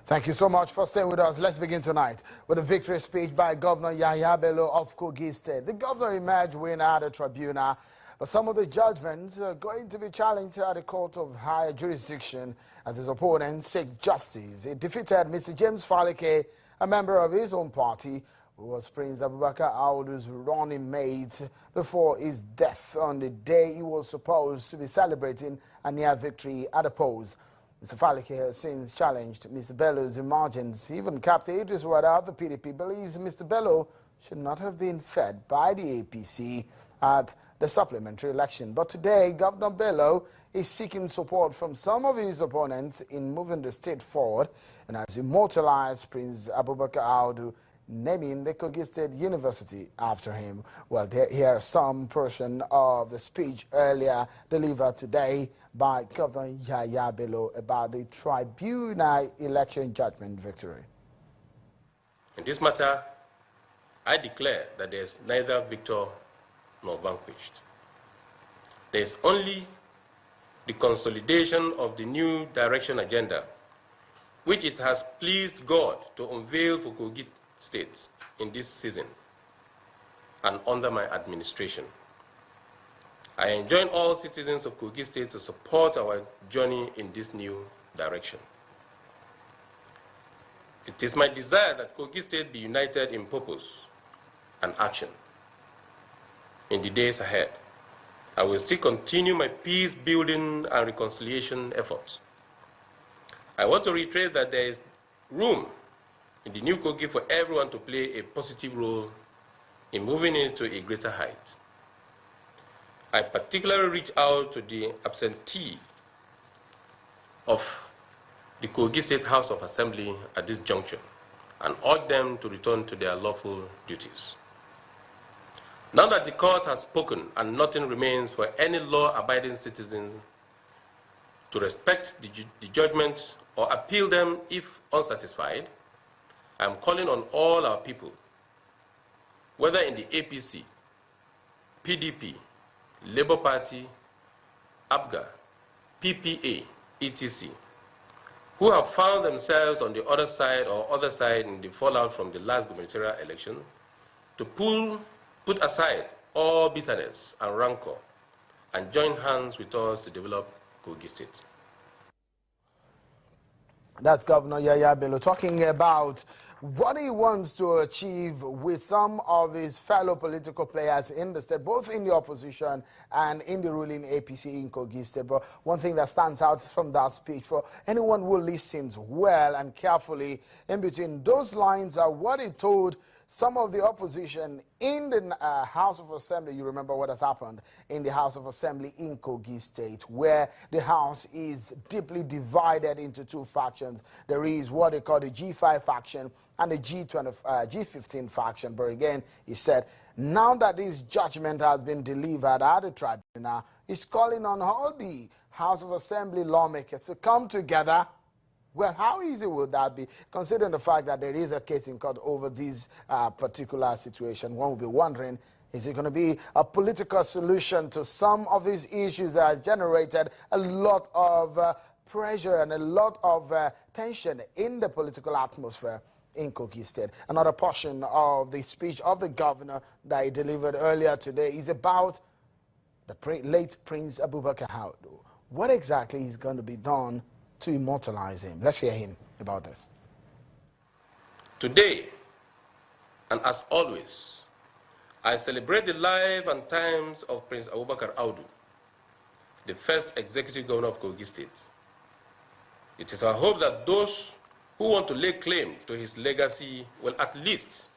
Thank you so much for staying with us. Let's begin tonight with a victory speech by Governor Bello of Kogi State. The governor emerged winner at the tribunal, but some of the judgments are going to be challenged at the court of higher jurisdiction as his opponents seek justice. He defeated Mr. James Falike, a member of his own party, who was Prince Abubakar Audu's running mate before his death on the day he was supposed to be celebrating a near victory at the polls. Mr. Falike has since challenged Mr. Bello's emergence. Even Captain Idris Wada of the PDP believes Mr. Bello should not have been fed by the APC at the supplementary election. But today, Governor Bello is seeking support from some of his opponents in moving the state forward and has immortalized Prince Abubakar Audu, naming the Kogi State University after him. Well, here are some portion of the speech earlier delivered today by Governor Bello about the tribunal election judgment victory. In this matter, I declare that there is neither victor nor vanquished. There is only the consolidation of the new direction agenda, which it has pleased God to unveil for Kogi State in this season and under my administration. I enjoin all citizens of Kogi State to support our journey in this new direction. It is my desire that Kogi State be united in purpose and action. In the days ahead, I will still continue my peace-building and reconciliation efforts. I want to reiterate that there is room in the new Kogi for everyone to play a positive role in moving into a greater height. I particularly reach out to the absentee of the Kogi State House of Assembly at this juncture and urge them to return to their lawful duties. Now that the court has spoken and nothing remains for any law-abiding citizen to respect the judgment or appeal them if unsatisfied, I am calling on all our people, whether in the APC, PDP, Labour Party, ABGA, PPA, etc., who have found themselves on the other side in the fallout from the last gubernatorial election, to put aside all bitterness and rancor and join hands with us to develop Kogi State. That's Governor Bello talking about what he wants to achieve with some of his fellow political players in the state, both in the opposition and in the ruling APC in Kogi State. But one thing that stands out from that speech for anyone who listens well and carefully in between those lines are what he told some of the opposition in the House of Assembly. You remember what has happened in the House of Assembly in Kogi State, where the House is deeply divided into two factions. There is what they call the G5 faction and the G15 faction. But again, he said, now that this judgment has been delivered at the tribunal, he's calling on all the House of Assembly lawmakers to come together. Well, how easy would that be, considering the fact that there is a case in court over this particular situation? One would be wondering, is it going to be a political solution to some of these issues that have generated a lot of pressure and a lot of tension in the political atmosphere in Kogi State? Another portion of the speech of the governor that he delivered earlier today is about the late Prince Abubakar Audu. What exactly is going to be done to immortalize him? Let's hear him about this. Today, and as always, I celebrate the life and times of Prince Abubakar Audu, the first executive governor of Kogi State. It is our hope that those who want to lay claim to his legacy will at least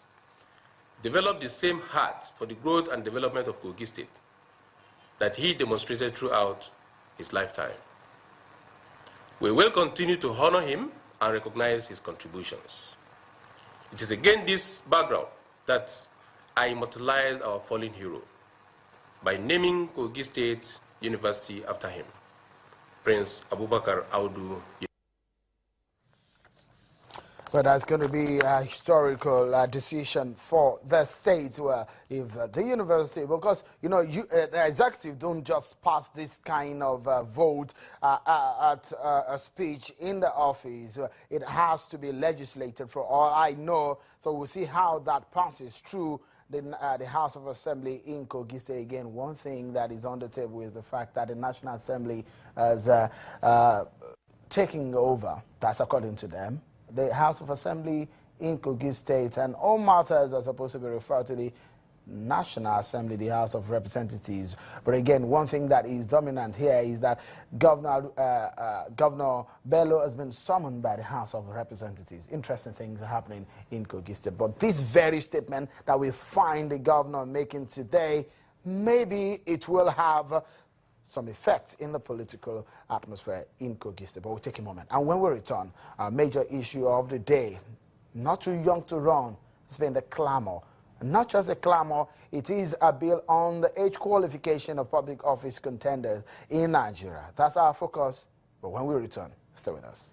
develop the same heart for the growth and development of Kogi State that he demonstrated throughout his lifetime. We will continue to honor him and recognize his contributions. It is against this background that I immortalize our fallen hero by naming Kogi State University after him, Prince Abubakar Audu. Well, that's going to be a historical decision for the state where if the university, because, you know, the executive don't just pass this kind of vote at a speech in the office. It has to be legislated for all I know. So we'll see how that passes through the House of Assembly in Kogi State. Again, one thing that is on the table is the fact that the National Assembly is taking over. That's according to them. The House of Assembly in Kogi State, and all matters are supposed to be referred to the National Assembly, the House of Representatives. But again, one thing that is dominant here is that Governor Bello has been summoned by the House of Representatives. Interesting things are happening in Kogi State. But this very statement that we find the governor making today, maybe it will have some effect in the political atmosphere in Kogi State. But we'll take a moment. And when we return, our major issue of the day, not too young to run, has been the clamor. Not just a clamor, it is a bill on the age qualification of public office contenders in Nigeria. That's our focus. But when we return, stay with us.